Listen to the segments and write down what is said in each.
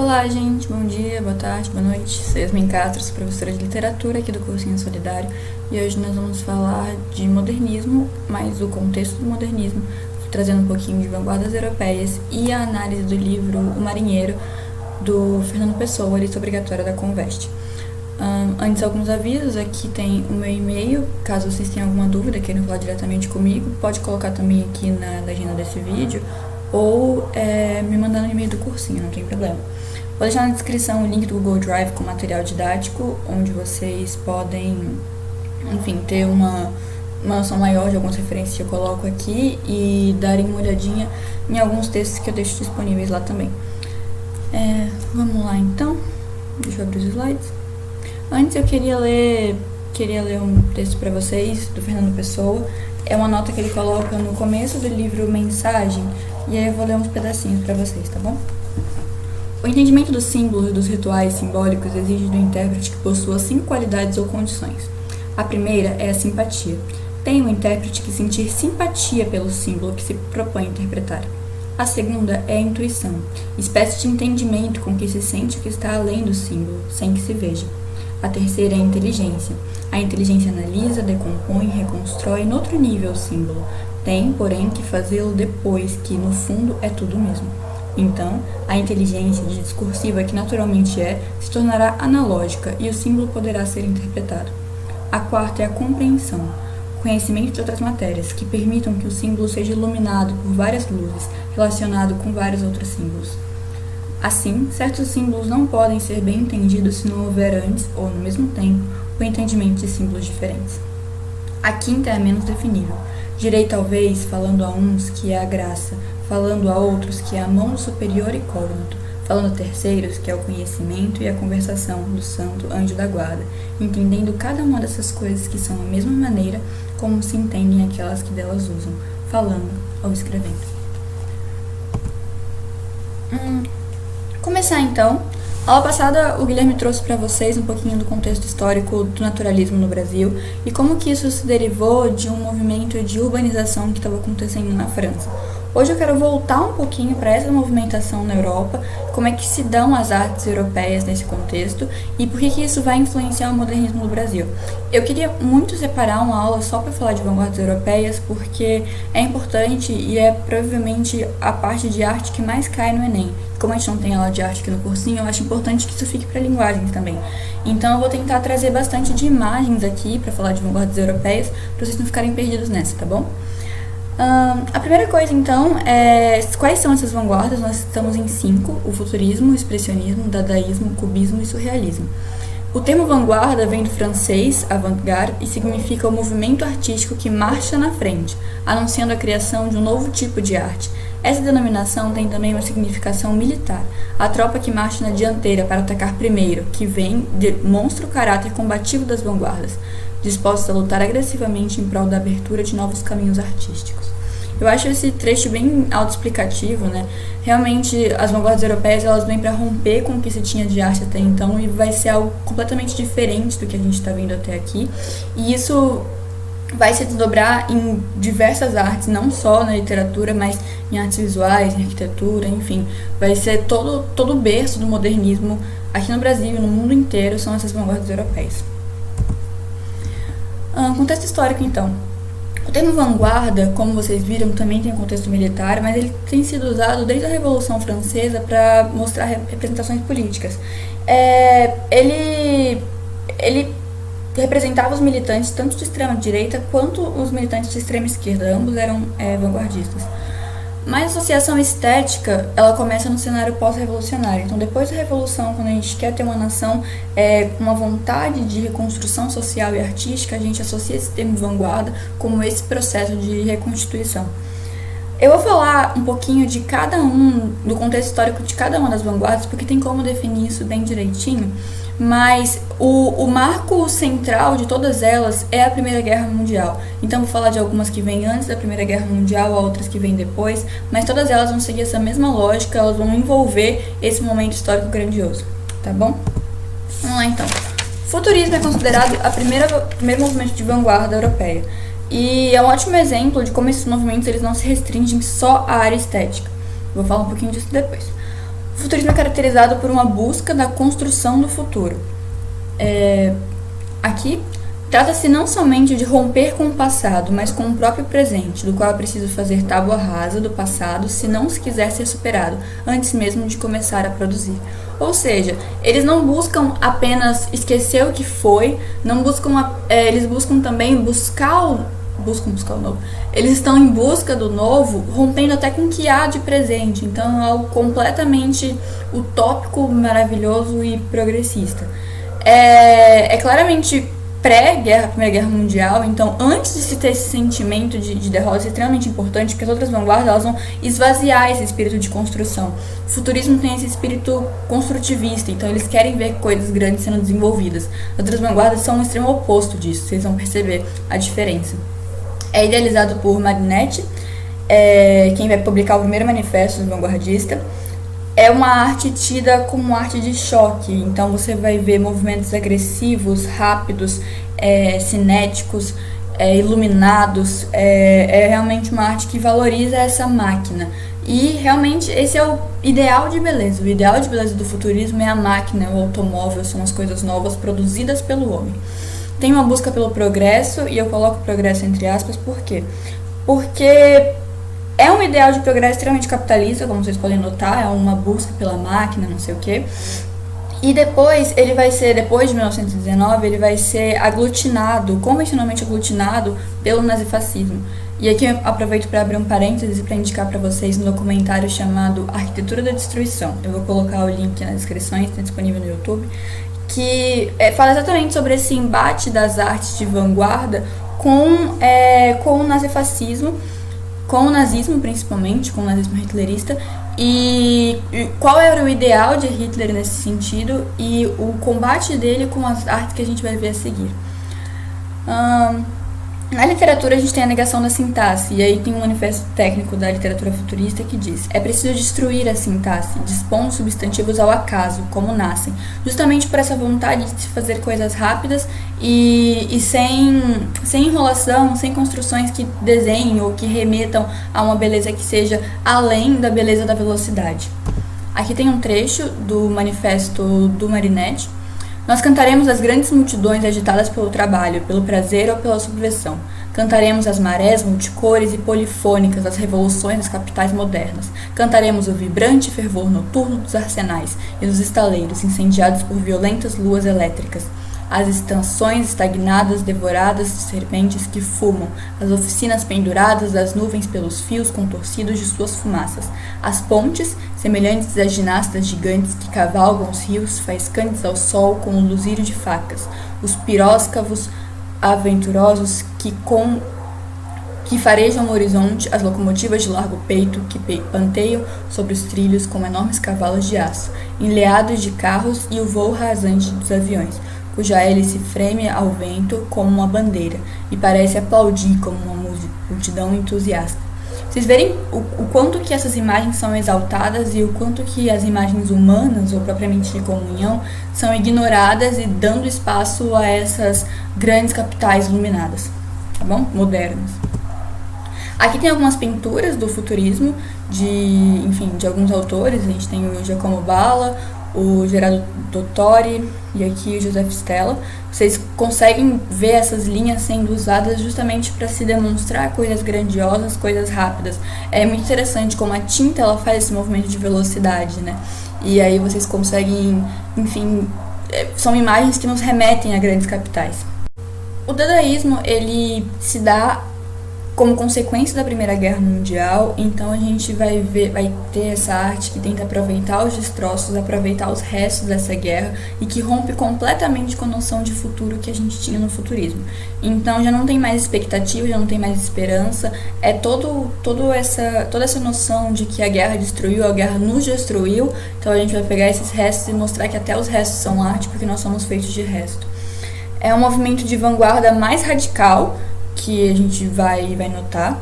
Olá, gente, bom dia, boa tarde, boa noite. Sou Yasmin Castro, sou professora de literatura aqui do Cursinho Solidário e hoje nós vamos falar de modernismo, mas o contexto do modernismo, trazendo um pouquinho de vanguardas europeias e a análise do livro O Marinheiro, do Fernando Pessoa, lista obrigatória da Conveste. Antes, alguns avisos, aqui tem o meu e-mail, caso vocês tenham alguma dúvida, queiram falar diretamente comigo, pode colocar também aqui na legenda desse vídeo ou me mandar no e-mail do cursinho, não tem problema. Vou deixar na descrição o link do Google Drive com material didático, onde vocês podem, enfim, ter uma noção maior de algumas referências que eu coloco aqui e darem uma olhadinha em alguns textos que eu deixo disponíveis lá também. Vamos lá então, deixa eu abrir os slides. Antes eu queria ler um texto para vocês, do Fernando Pessoa. É uma nota que ele coloca no começo do livro Mensagem, e aí eu vou ler uns pedacinhos para vocês, tá bom? O entendimento dos símbolos e dos rituais simbólicos exige do intérprete que possua 5 qualidades ou condições. A primeira é a simpatia. Tem o intérprete que sentir simpatia pelo símbolo que se propõe a interpretar. A segunda é a intuição, espécie de entendimento com que se sente o que está além do símbolo, sem que se veja. A terceira é a inteligência. A inteligência analisa, decompõe e reconstrói em outro nível o símbolo. Tem, porém, que fazê-lo depois, que, no fundo, é tudo mesmo. Então, a inteligência discursiva que naturalmente se tornará analógica e o símbolo poderá ser interpretado. A quarta é a compreensão, o conhecimento de outras matérias que permitam que o símbolo seja iluminado por várias luzes, relacionado com vários outros símbolos. Assim, certos símbolos não podem ser bem entendidos se não houver antes, ou no mesmo tempo, o entendimento de símbolos diferentes. A quinta é a menos definível. Direi talvez, falando a uns, que é a graça, falando a outros, que é a mão do superior e côgnito, falando a terceiros, que é o conhecimento e a conversação do santo anjo da guarda, entendendo cada uma dessas coisas que são a mesma maneira como se entendem aquelas que delas usam, falando ou escrevendo. Começar então. Aula passada, o Guilherme trouxe para vocês um pouquinho do contexto histórico do naturalismo no Brasil e como que isso se derivou de um movimento de urbanização que estava acontecendo na França. Hoje eu quero voltar um pouquinho para essa movimentação na Europa, como é que se dão as artes europeias nesse contexto e por que isso vai influenciar o modernismo no Brasil. Eu queria muito separar uma aula só para falar de vanguardas europeias, porque é importante e é provavelmente a parte de arte que mais cai no Enem. Como a gente não tem aula de arte aqui no cursinho, eu acho importante que isso fique para linguagens também. Então eu vou tentar trazer bastante de imagens aqui para falar de vanguardas europeias, para vocês não ficarem perdidos nessa, tá bom? A primeira coisa, então, é quais são essas vanguardas? Nós estamos em 5, o futurismo, o expressionismo, o dadaísmo, o cubismo e o surrealismo. O termo vanguarda vem do francês avant-garde e significa o movimento artístico que marcha na frente, anunciando a criação de um novo tipo de arte. Essa denominação tem também uma significação militar, a tropa que marcha na dianteira para atacar primeiro, que demonstra o caráter combativo das vanguardas, dispostos a lutar agressivamente em prol da abertura de novos caminhos artísticos. Eu acho esse trecho bem autoexplicativo, né? Realmente, as vanguardas europeias, elas vêm para romper com o que se tinha de arte até então e vai ser algo completamente diferente do que a gente está vendo até aqui. E isso vai se desdobrar em diversas artes, não só na literatura, mas em artes visuais, em arquitetura, enfim. Vai ser todo o berço do modernismo aqui no Brasil e no mundo inteiro são essas vanguardas europeias. Contexto histórico, então. O termo vanguarda, como vocês viram, também tem um contexto militar, mas ele tem sido usado desde a Revolução Francesa para mostrar representações políticas. Ele representava os militantes tanto de extrema direita quanto os militantes de extrema esquerda, ambos eram vanguardistas. Mas a associação estética, ela começa no cenário pós-revolucionário. Então, depois da Revolução, quando a gente quer ter uma nação com uma vontade de reconstrução social e artística, a gente associa esse termo vanguarda como esse processo de reconstituição. Eu vou falar um pouquinho de cada do contexto histórico de cada uma das vanguardas, porque tem como definir isso bem direitinho, mas o marco central de todas elas é a Primeira Guerra Mundial. Então vou falar de algumas que vêm antes da Primeira Guerra Mundial, outras que vêm depois, mas todas elas vão seguir essa mesma lógica, elas vão envolver esse momento histórico grandioso, tá bom? Vamos lá então. Futurismo é considerado o primeiro movimento de vanguarda europeia. E é um ótimo exemplo de como esses movimentos eles não se restringem só à área estética. Vou falar um pouquinho disso depois. O futurismo é caracterizado por uma busca da construção do futuro. Aqui, trata-se não somente de romper com o passado, mas com o próprio presente, do qual é preciso fazer tábua rasa do passado se não se quiser ser superado, antes mesmo de começar a produzir. Ou seja, eles não buscam apenas esquecer o que foi, não buscam, eles buscam também buscar o novo. Eles estão em busca do novo, rompendo até com o que há de presente. Então é algo completamente utópico, maravilhoso e progressista. É claramente Primeira Guerra Mundial, então antes de se ter esse sentimento de derrota, é extremamente importante, porque as outras vanguardas elas vão esvaziar esse espírito de construção. O futurismo tem esse espírito construtivista, então eles querem ver coisas grandes sendo desenvolvidas. As outras vanguardas são o extremo oposto disso, vocês vão perceber a diferença. É idealizado por Marinetti, quem vai publicar o primeiro manifesto vanguardista. É uma arte tida como arte de choque, então você vai ver movimentos agressivos, rápidos, cinéticos, iluminados. É realmente uma arte que valoriza essa máquina. E realmente esse é o ideal de beleza. O ideal de beleza do futurismo é a máquina, o automóvel, são as coisas novas produzidas pelo homem. Tem uma busca pelo progresso, e eu coloco progresso entre aspas, por quê? Porque é um ideal de progresso extremamente capitalista, como vocês podem notar, é uma busca pela máquina, não sei o quê. E depois de 1919, ele vai ser aglutinado, convencionalmente aglutinado, pelo nazifascismo. E aqui eu aproveito para abrir um parênteses para indicar para vocês um documentário chamado Arquitetura da Destruição. Eu vou colocar o link nas descrições, está disponível no YouTube, que fala exatamente sobre esse embate das artes de vanguarda com o nazifascismo, com o nazismo principalmente, com o nazismo hitlerista, e qual era o ideal de Hitler nesse sentido e o combate dele com as artes que a gente vai ver a seguir. Na literatura a gente tem a negação da sintaxe, e aí tem um manifesto técnico da literatura futurista que diz: é preciso destruir a sintaxe, dispondo substantivos ao acaso, como nascem, justamente por essa vontade de se fazer coisas rápidas e sem enrolação, sem construções que desenhem ou que remetam a uma beleza que seja além da beleza da velocidade. Aqui tem um trecho do manifesto do Marinetti. Nós cantaremos as grandes multidões agitadas pelo trabalho, pelo prazer ou pela subversão. Cantaremos as marés multicores e polifônicas das revoluções das capitais modernas. Cantaremos o vibrante fervor noturno dos arsenais e dos estaleiros incendiados por violentas luas elétricas. As estações estagnadas, devoradas de serpentes que fumam, as oficinas penduradas das nuvens pelos fios contorcidos de suas fumaças, as pontes, semelhantes a ginastas gigantes que cavalgam os rios, faiscantes ao sol com o luzir de facas, os piróscavos aventurosos que farejam o horizonte, as locomotivas de largo peito que panteiam sobre os trilhos como enormes cavalos de aço, enleados de carros e o voo rasante dos aviões, cuja hélice freme ao vento como uma bandeira e parece aplaudir como uma multidão entusiasta. Vocês verem o quanto que essas imagens são exaltadas e o quanto que as imagens humanas, ou propriamente de comunhão, são ignoradas e dando espaço a essas grandes capitais iluminadas, tá bom? Modernas. Aqui tem algumas pinturas do futurismo de alguns autores. A gente tem o Giacomo Balla, o Gerardo Dottori e aqui o Joseph Stella. Vocês conseguem ver essas linhas sendo usadas justamente para se demonstrar coisas grandiosas, coisas rápidas. É muito interessante como a tinta ela faz esse movimento de velocidade, né? E aí vocês conseguem, são imagens que nos remetem a grandes capitais. O dadaísmo, ele se dá como consequência da Primeira Guerra Mundial, então a gente vai ter essa arte que tenta aproveitar os destroços, aproveitar os restos dessa guerra e que rompe completamente com a noção de futuro que a gente tinha no futurismo. Então já não tem mais expectativa, já não tem mais esperança, é toda essa noção de que a guerra destruiu, a guerra nos destruiu, então a gente vai pegar esses restos e mostrar que até os restos são arte porque nós somos feitos de resto. É um movimento de vanguarda mais radical que a gente vai notar.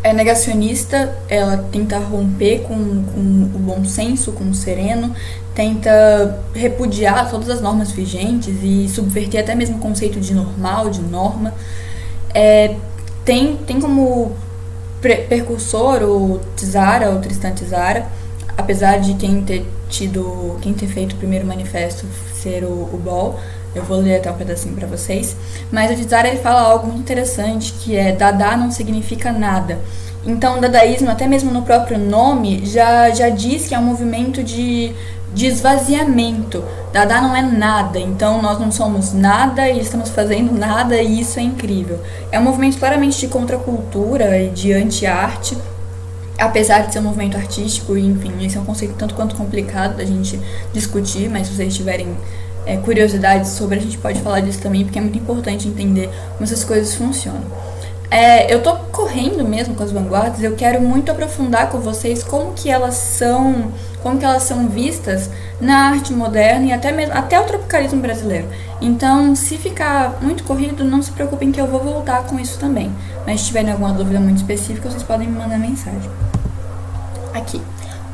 É negacionista, ela tenta romper com o bom senso, com o sereno, tenta repudiar todas as normas vigentes e subverter até mesmo o conceito de normal, de norma. Tem como precursor o Tristan Tzara, apesar de quem ter feito o primeiro manifesto ser o Ball. Eu vou ler até um pedacinho para vocês. Mas o Tzara, ele fala algo muito interessante, que é: Dada não significa nada. Então, o dadaísmo, até mesmo no próprio nome, já diz que é um movimento de esvaziamento. Dada não é nada, então nós não somos nada e estamos fazendo nada, e isso é incrível. É um movimento claramente de contracultura e de anti-arte, apesar de ser um movimento artístico. E, enfim, esse é um conceito tanto quanto complicado da gente discutir, mas se vocês tiverem curiosidades sobre, a gente pode falar disso também, porque é muito importante entender como essas coisas funcionam. Eu tô correndo mesmo com as vanguardas, eu quero muito aprofundar com vocês como que elas são vistas na arte moderna e até o tropicalismo brasileiro. Então, se ficar muito corrido, não se preocupem que eu vou voltar com isso também. Mas se tiverem alguma dúvida muito específica, vocês podem me mandar mensagem. Aqui.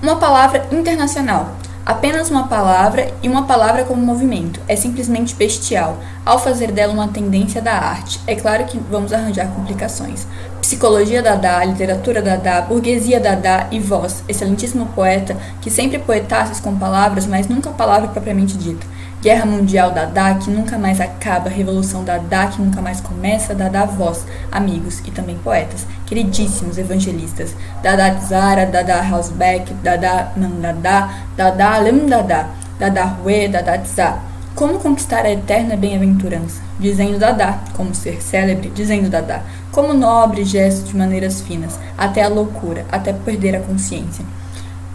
Uma palavra internacional. Apenas uma palavra, e uma palavra como movimento. É simplesmente bestial, ao fazer dela uma tendência da arte. É claro que vamos arranjar complicações. Psicologia Dada, literatura Dada, burguesia Dada e voz, excelentíssimo poeta que sempre poetasses com palavras, mas nunca palavra propriamente dita. Guerra Mundial Dada, que nunca mais acaba, Revolução Dada, que nunca mais começa, Dada voz, amigos e também poetas, queridíssimos evangelistas, Dada Tzara, Dada Hausbeck, Dada Mandada, Dada Alem Dada, Dada Rue, Dada Tzá. Como conquistar a eterna bem-aventurança? Dizendo Dada, como ser célebre, dizendo Dada, como nobre gesto de maneiras finas, até a loucura, até perder a consciência.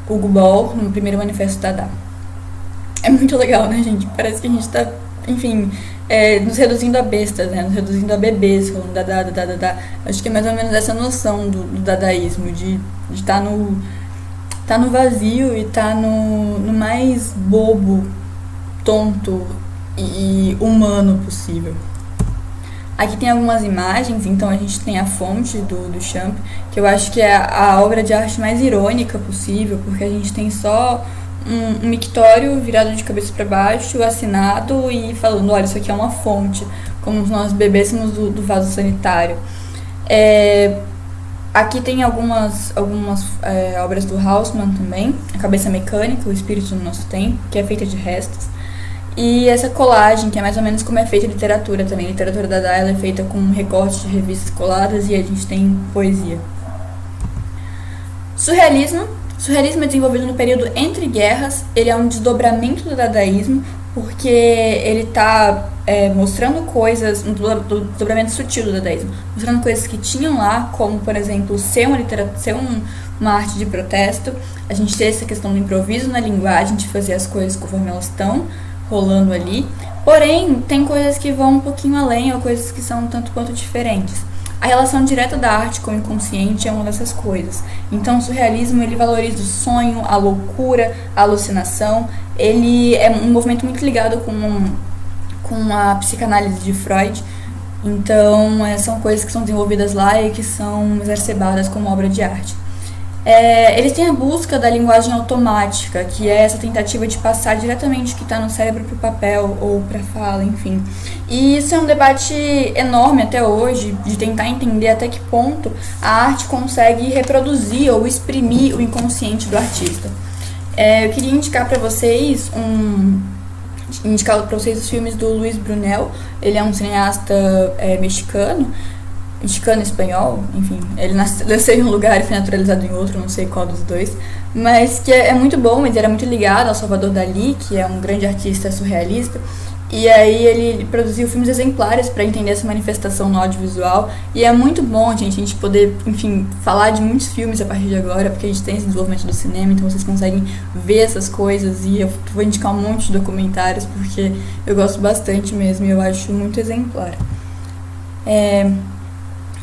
Hugo Ball, no primeiro manifesto Dada. É muito legal, né, gente? Parece que a gente tá, enfim, nos reduzindo a bestas, né? Nos reduzindo a bebês, falando Dada. Acho que é mais ou menos essa noção do dadaísmo, de estar no vazio e estar no mais bobo, tonto e humano possível. Aqui tem algumas imagens, então a gente tem a fonte do Champ, que eu acho que é a obra de arte mais irônica possível, porque a gente tem só um mictório virado de cabeça para baixo, assinado e falando: olha, isso aqui é uma fonte, como se nós bebêssemos do vaso sanitário. Aqui tem algumas obras do Haussmann também, A Cabeça Mecânica, O Espírito do Nosso Tempo, que é feita de restos. E essa colagem, que é mais ou menos como é feita a literatura também. A literatura Dada, ela é feita com recortes de revistas coladas, e a gente tem poesia. Surrealismo é desenvolvido no período entre guerras. Ele é um desdobramento do dadaísmo, porque ele está mostrando coisas, um desdobramento sutil do dadaísmo, mostrando coisas que tinham lá, como, por exemplo, ser uma arte de protesto, a gente ter essa questão do improviso na linguagem, de fazer as coisas conforme elas estão rolando ali. Porém, tem coisas que vão um pouquinho além, ou coisas que são tanto quanto diferentes. A relação direta da arte com o inconsciente é uma dessas coisas. Então, o surrealismo, ele valoriza o sonho, a loucura, a alucinação. Ele é um movimento muito ligado com a psicanálise de Freud. Então, são coisas que são desenvolvidas lá e que são exacerbadas como obra de arte. Eles têm a busca da linguagem automática, que é essa tentativa de passar diretamente o que está no cérebro para o papel ou para a fala, enfim. E isso é um debate enorme até hoje, de tentar entender até que ponto a arte consegue reproduzir ou exprimir o inconsciente do artista. Eu queria indicar para vocês os filmes do Luis Brunel. Ele é um cineasta mexicano espanhol, enfim, ele nasceu em um lugar e foi naturalizado em outro, não sei qual dos dois, mas que é muito bom. Mas ele era muito ligado ao Salvador Dalí, que é um grande artista surrealista, e aí ele produziu filmes exemplares para entender essa manifestação no audiovisual, e é muito bom, gente, a gente poder, enfim, falar de muitos filmes a partir de agora, porque a gente tem esse desenvolvimento do cinema, então vocês conseguem ver essas coisas, e eu vou indicar um monte de documentários, porque eu gosto bastante mesmo, e eu acho muito exemplar.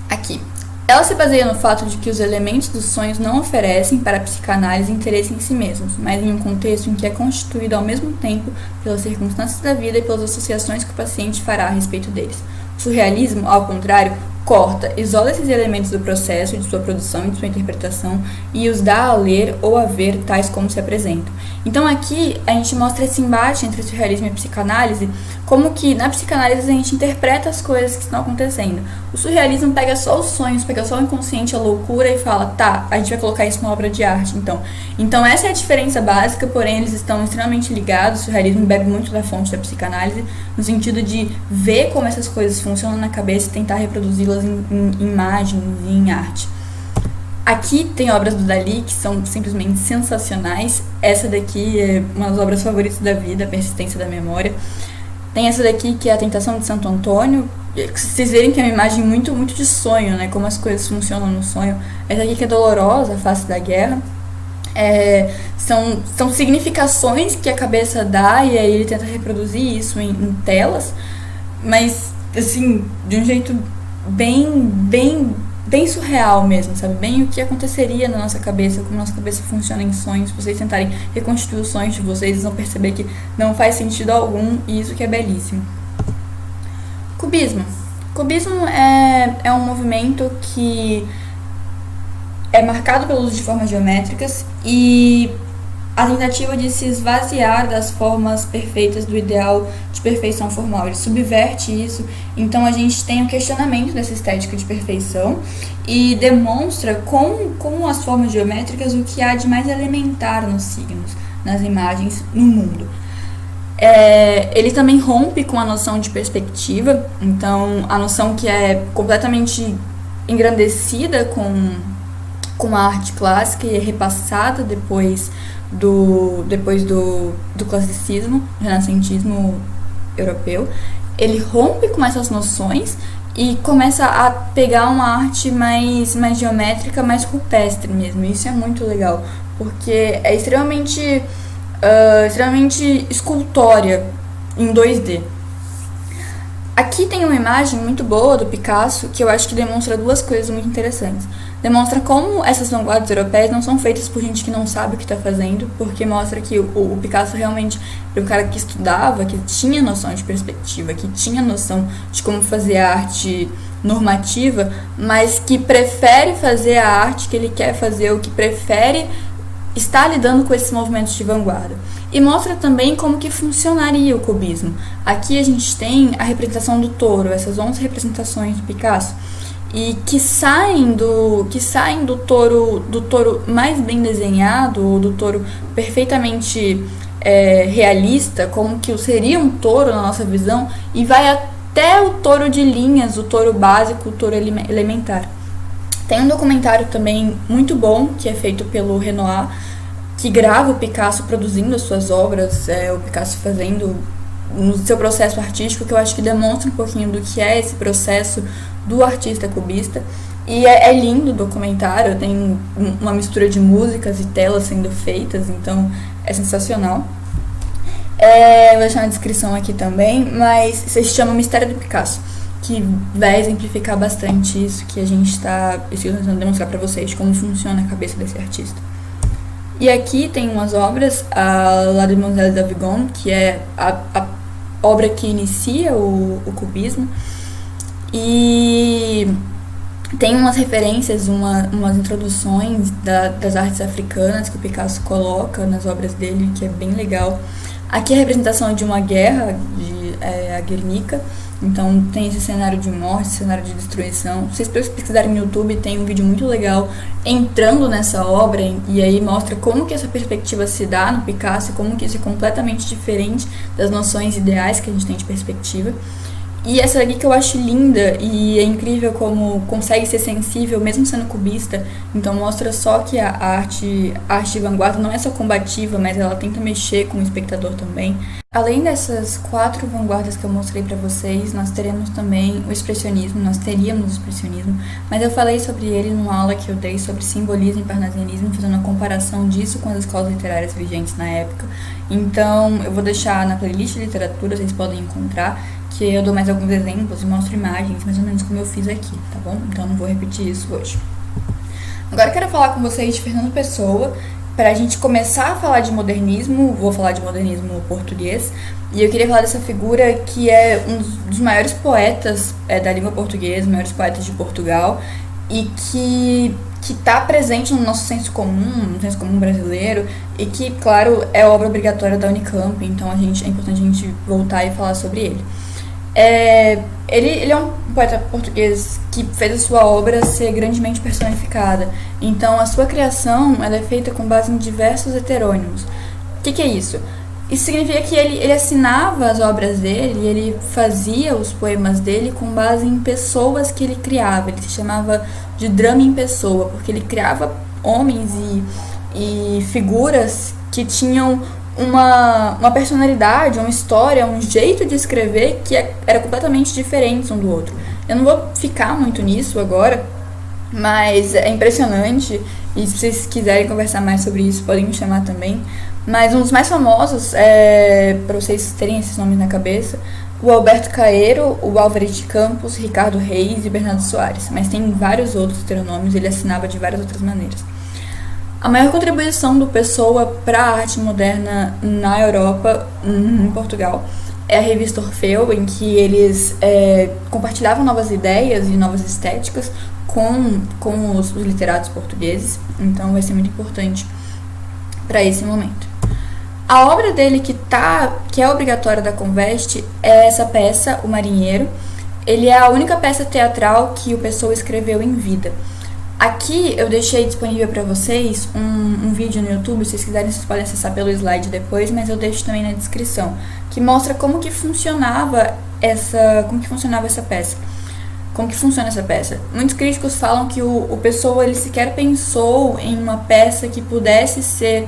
Aqui. Ela se baseia no fato de que os elementos dos sonhos não oferecem para a psicanálise interesse em si mesmos, mas em um contexto em que é constituído ao mesmo tempo pelas circunstâncias da vida e pelas associações que o paciente fará a respeito deles. O surrealismo, ao contrário, corta, isola esses elementos do processo de sua produção e de sua interpretação e os dá a ler ou a ver tais como se apresentam. Então aqui a gente mostra esse embate entre surrealismo e psicanálise, como que na psicanálise a gente interpreta as coisas que estão acontecendo. O surrealismo pega só os sonhos, pega só o inconsciente, a loucura e fala, tá, a gente vai colocar isso numa obra de arte, então essa é a diferença básica, porém eles estão extremamente ligados. O surrealismo bebe muito da fonte da psicanálise, no sentido de ver como essas coisas funcionam na cabeça e tentar reproduzi-las em imagens e em arte. Aqui tem obras do Dalí que são simplesmente sensacionais. Essa daqui é uma das obras favoritas da vida, A Persistência da Memória. Tem essa daqui que é A Tentação de Santo Antônio. Vocês verem que é uma imagem muito, muito de sonho, né? Como as coisas funcionam no sonho. Essa aqui que é Dolorosa, A Face da Guerra. São significações que a cabeça dá e aí ele tenta reproduzir isso em telas, mas assim, de um jeito bem surreal mesmo, sabe? Bem o que aconteceria na nossa cabeça, como nossa cabeça funciona em sonhos. Se vocês tentarem reconstituir os sonhos de vocês vão perceber que não faz sentido algum, e isso que é belíssimo. Cubismo. Cubismo é um movimento que é marcado pelo uso de formas geométricas e a tentativa de se esvaziar das formas perfeitas do ideal de perfeição formal. Ele subverte isso, então a gente tem um questionamento dessa estética de perfeição e demonstra como as formas geométricas, o que há de mais elementar nos signos, nas imagens, no mundo. Ele também rompe com a noção de perspectiva, então a noção que é completamente engrandecida com a arte clássica e é repassada depois do classicismo, renascentismo europeu. Ele rompe com essas noções e começa a pegar uma arte mais geométrica, mais rupestre mesmo. Isso é muito legal, porque é extremamente escultória em 2D. Aqui tem uma imagem muito boa do Picasso que eu acho que demonstra duas coisas muito interessantes. Demonstra como essas vanguardas europeias não são feitas por gente que não sabe o que está fazendo, porque mostra que o Picasso realmente era um cara que estudava, que tinha noção de perspectiva, que tinha noção de como fazer arte normativa, mas que prefere fazer a arte que ele quer fazer, ou que prefere estar lidando com esses movimentos de vanguarda. E mostra também como que funcionaria o cubismo. Aqui a gente tem a representação do touro, essas 11 representações do Picasso, e que saem do touro mais bem desenhado, ou do touro perfeitamente realista, como que seria um touro na nossa visão, e vai até o touro de linhas, o touro básico, o touro elementar. Tem um documentário também muito bom, que é feito pelo Renoir, que grava o Picasso produzindo as suas obras, o Picasso fazendo no seu processo artístico, que eu acho que demonstra um pouquinho do que é esse processo do artista cubista. E é lindo o documentário, tem uma mistura de músicas e telas sendo feitas, então é sensacional. Vou deixar na descrição aqui também, mas se chama Mistério do Picasso, que vai exemplificar bastante isso que a gente está tentando demonstrar para vocês, como funciona a cabeça desse artista. E aqui tem umas obras, a La Demoiselle d'Avignon, que é a obra que inicia o cubismo, e tem umas referências, umas introduções das artes africanas que o Picasso coloca nas obras dele, que é bem legal. Aqui a representação de uma guerra, a Guernica. Então tem esse cenário de morte, esse cenário de destruição. Se vocês pesquisarem no YouTube, tem um vídeo muito legal entrando nessa obra, e aí mostra como que essa perspectiva se dá no Picasso e como que isso é completamente diferente das noções ideais que a gente tem de perspectiva. E essa daqui que eu acho linda, e é incrível como consegue ser sensível mesmo sendo cubista. Então mostra só que a arte de vanguarda não é só combativa, mas ela tenta mexer com o espectador também. Além dessas 4 vanguardas que eu mostrei pra vocês, nós teríamos também o expressionismo, mas eu falei sobre ele numa aula que eu dei sobre simbolismo e parnasianismo, fazendo uma comparação disso com as escolas literárias vigentes na época. Então eu vou deixar na playlist de literatura, vocês podem encontrar, que eu dou mais alguns exemplos e mostro imagens, mais ou menos como eu fiz aqui, tá bom? Então não vou repetir isso hoje. Agora eu quero falar com vocês de Fernando Pessoa, para a gente começar a falar de modernismo. Vou falar de modernismo português, e eu queria falar dessa figura que é um dos maiores poetas da língua portuguesa, maiores poetas de Portugal, e que que está presente no nosso senso comum, no senso comum brasileiro, e que, claro, é obra obrigatória da Unicamp, então é importante a gente voltar e falar sobre ele. Ele é um poeta português que fez a sua obra ser grandemente personificada, então a sua criação ela é feita com base em diversos heterônimos. O que é isso? Isso significa que ele assinava as obras dele, ele fazia os poemas dele com base em pessoas que ele criava. Ele se chamava de drama em pessoa, porque ele criava homens e figuras que tinham uma personalidade, uma história, um jeito de escrever que era completamente diferente um do outro. Eu não vou ficar muito nisso agora, mas é impressionante, e se vocês quiserem conversar mais sobre isso, podem me chamar também. Mas um dos mais famosos, para vocês terem esses nomes na cabeça, o Alberto Caeiro, o Álvares de Campos, Ricardo Reis e Bernardo Soares. Mas tem vários outros heteronômios, ele assinava de várias outras maneiras. A maior contribuição do Pessoa para a arte moderna na Europa, em Portugal, é a revista Orfeu, em que eles compartilhavam novas ideias e novas estéticas com os literatos portugueses. Então vai ser muito importante para esse momento. A obra dele que é obrigatória da Conveste é essa peça, O Marinheiro. Ele é a única peça teatral que o Pessoa escreveu em vida. Aqui eu deixei disponível para vocês um vídeo no YouTube, se vocês quiserem vocês podem acessar pelo slide depois, mas eu deixo também na descrição, que mostra como que funcionava essa peça. Como que funciona essa peça? Muitos críticos falam que o Pessoa ele sequer pensou em uma peça que pudesse ser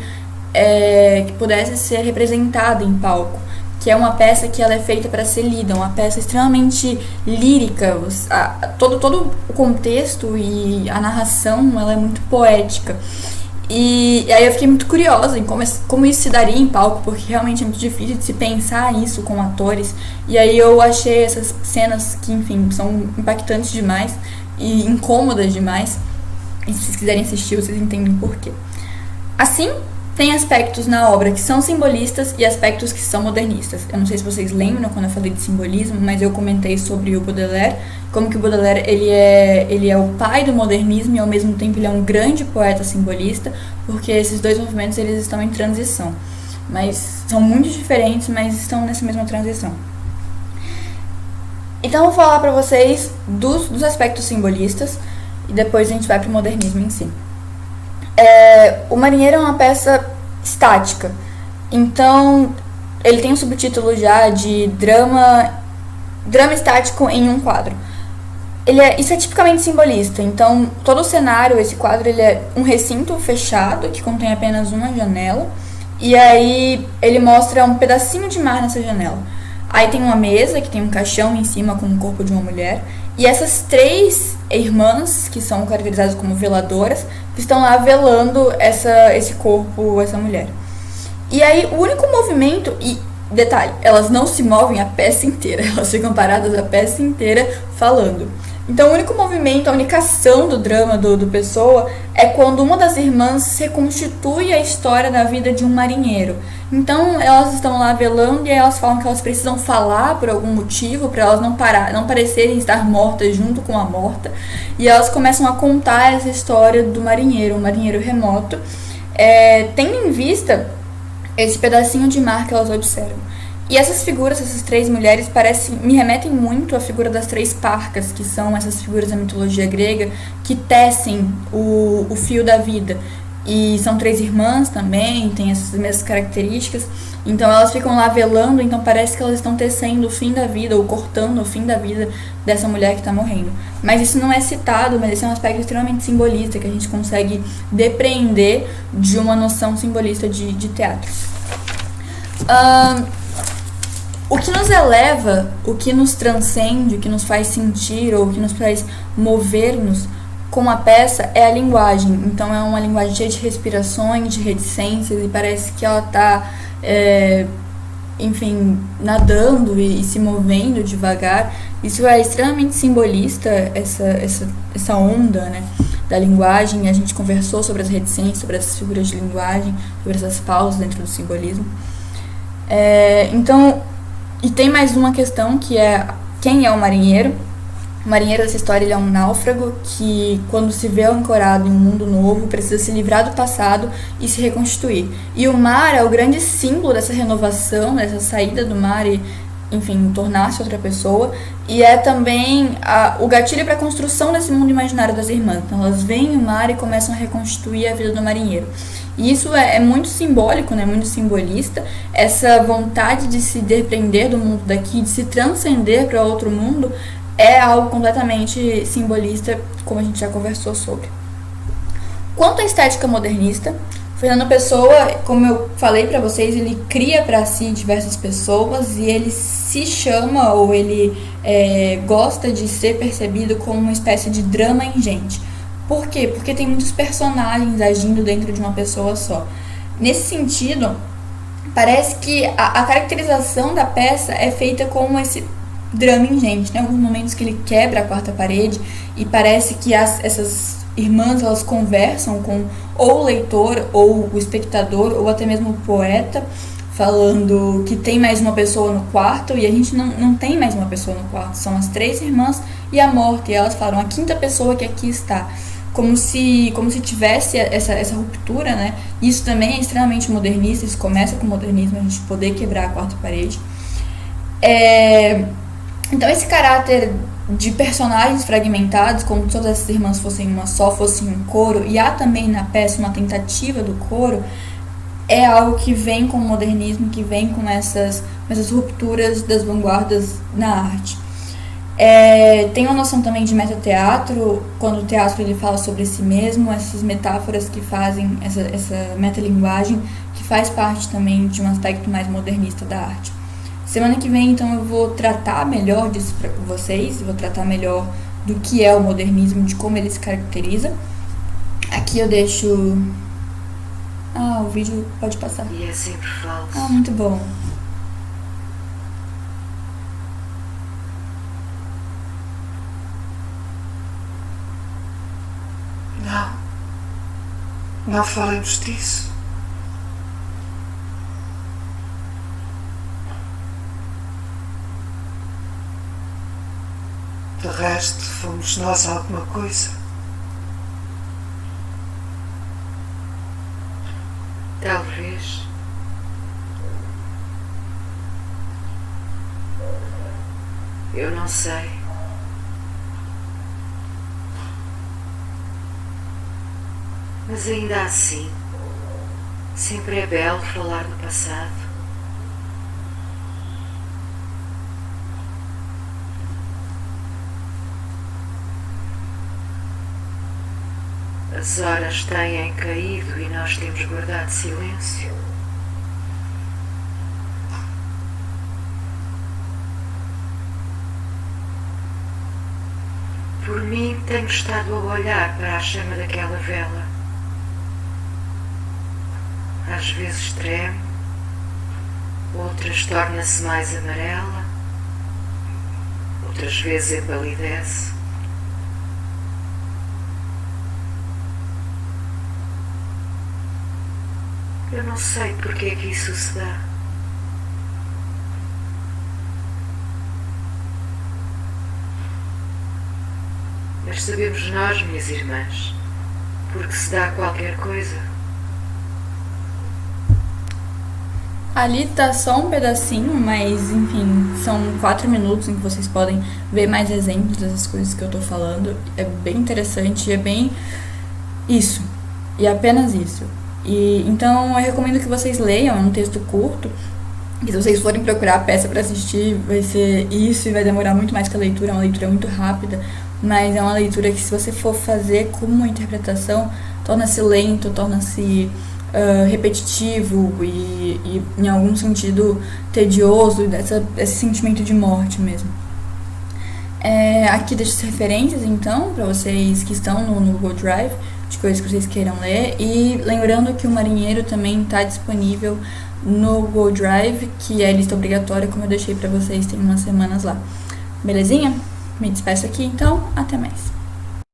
representada em palco, que é uma peça que ela é feita para ser lida, uma peça extremamente lírica, todo o contexto e a narração ela é muito poética. E aí eu fiquei muito curiosa em como isso se daria em palco, porque realmente é muito difícil de se pensar isso com atores. E aí eu achei essas cenas que, enfim, são impactantes demais e incômodas demais. E se vocês quiserem assistir, vocês entendem por quê. Assim, tem aspectos na obra que são simbolistas e aspectos que são modernistas. Eu não sei se vocês lembram quando eu falei de simbolismo, mas eu comentei sobre o Baudelaire, como que o Baudelaire ele é o pai do modernismo e ao mesmo tempo ele é um grande poeta simbolista, porque esses dois movimentos eles estão em transição. Mas são muito diferentes, mas estão nessa mesma transição. Então eu vou falar para vocês dos aspectos simbolistas e depois a gente vai para o modernismo em si. O Marinheiro é uma peça estática, então ele tem um subtítulo já de drama estático em um quadro. Isso é tipicamente simbolista, então todo o cenário, esse quadro, ele é um recinto fechado que contém apenas uma janela, e aí ele mostra um pedacinho de mar nessa janela. Aí tem uma mesa que tem um caixão em cima com o corpo de uma mulher, e essas três irmãs, que são caracterizadas como veladoras, estão lá velando esse corpo, essa mulher. E aí o único movimento, e detalhe, elas não se movem a peça inteira, elas ficam paradas a peça inteira falando. Então o único movimento, a única ação do drama do Pessoa é quando uma das irmãs reconstitui a história da vida de um marinheiro. Então elas estão lá velando e elas falam que elas precisam falar por algum motivo, para elas não parecerem estar mortas junto com a morta. E elas começam a contar essa história do marinheiro, um marinheiro remoto, tendo em vista esse pedacinho de mar que elas observam. E essas figuras, essas três mulheres, me remetem muito à figura das três parcas, que são essas figuras da mitologia grega que tecem o fio da vida. E são três irmãs também, têm essas mesmas características. Então elas ficam lá velando, então parece que elas estão tecendo o fim da vida, ou cortando o fim da vida dessa mulher que está morrendo. Mas isso não é citado, mas esse é um aspecto extremamente simbolista, que a gente consegue depreender de uma noção simbolista de teatro. O que nos eleva, o que nos transcende, o que nos faz sentir ou o que nos faz mover-nos com a peça é a linguagem. Então é uma linguagem cheia de respirações, de reticências, e parece que ela está, nadando e se movendo devagar. Isso é extremamente simbolista, essa onda, né, da linguagem. A gente conversou sobre as reticências, sobre essas figuras de linguagem, sobre essas pausas dentro do simbolismo. E tem mais uma questão, que é quem é o marinheiro. O marinheiro dessa história, ele é um náufrago que, quando se vê ancorado em um mundo novo, precisa se livrar do passado e se reconstituir. E o mar é o grande símbolo dessa renovação, dessa saída do mar e, enfim, tornar-se outra pessoa. E é também o gatilho para a construção desse mundo imaginário das irmãs. Então elas veem o mar e começam a reconstituir a vida do marinheiro. E isso é muito simbólico, né? Muito simbolista. Essa vontade de se desprender do mundo daqui, de se transcender para outro mundo, é algo completamente simbolista, como a gente já conversou sobre. Quanto à estética modernista, Fernando Pessoa, como eu falei para vocês, ele cria para si diversas pessoas e ele se chama, ou ele gosta de ser percebido como uma espécie de drama ingente. Por quê? Porque tem muitos personagens agindo dentro de uma pessoa só. Nesse sentido, parece que a caracterização da peça é feita como esse drama ingente, né? Alguns momentos que ele quebra a quarta parede e parece que essas irmãs, elas conversam com ou o leitor, ou o espectador, ou até mesmo o poeta, falando que tem mais uma pessoa no quarto, e a gente não tem mais uma pessoa no quarto, são as 3 irmãs e a morte, e elas falam a 5ª pessoa que aqui está, como se tivesse essa ruptura, né? Isso também é extremamente modernista, isso começa com o modernismo, a gente poder quebrar a quarta parede. Então esse caráter de personagens fragmentados, como se todas essas irmãs fossem uma só, fossem um coro, e há também na peça uma tentativa do coro, é algo que vem com o modernismo, que vem com essas rupturas das vanguardas na arte. Tem uma noção também de metateatro, quando o teatro ele fala sobre si mesmo, essas metáforas que fazem essa metalinguagem, que faz parte também de um aspecto mais modernista da arte. Semana que vem, então, eu vou tratar melhor disso para vocês, vou tratar melhor do que é o modernismo, de como ele se caracteriza. Aqui eu deixo... o vídeo pode passar. E é sempre falso. Muito bom. Não falemos disso. De resto, fomos nós alguma coisa? Talvez. Eu não sei. Mas ainda assim, sempre é belo falar do passado. As horas têm caído e nós temos guardado silêncio. Por mim, tenho estado a olhar para a chama daquela vela. Às vezes treme, outras torna-se mais amarela, outras vezes empalidece. Eu não sei porque é que isso se dá. Mas sabemos nós, minhas irmãs, porque se dá qualquer coisa. Ali tá só um pedacinho, mas enfim, são 4 minutos em que vocês podem ver mais exemplos dessas coisas que eu tô falando. É bem interessante, é bem isso, e apenas isso. E então eu recomendo que vocês leiam, é um texto curto, e se vocês forem procurar a peça para assistir, vai ser isso, e vai demorar muito mais que a leitura, é uma leitura muito rápida, mas é uma leitura que, se você for fazer como uma interpretação, torna-se lento, torna-se repetitivo e em algum sentido tedioso, esse sentimento de morte mesmo. Aqui deixo as referências, então, para vocês que estão no Google Drive, de coisas que vocês queiram ler, e lembrando que o Marinheiro também está disponível no Google Drive, que é lista obrigatória, como eu deixei para vocês tem umas semanas lá. Belezinha? Me despeço aqui, então, até mais.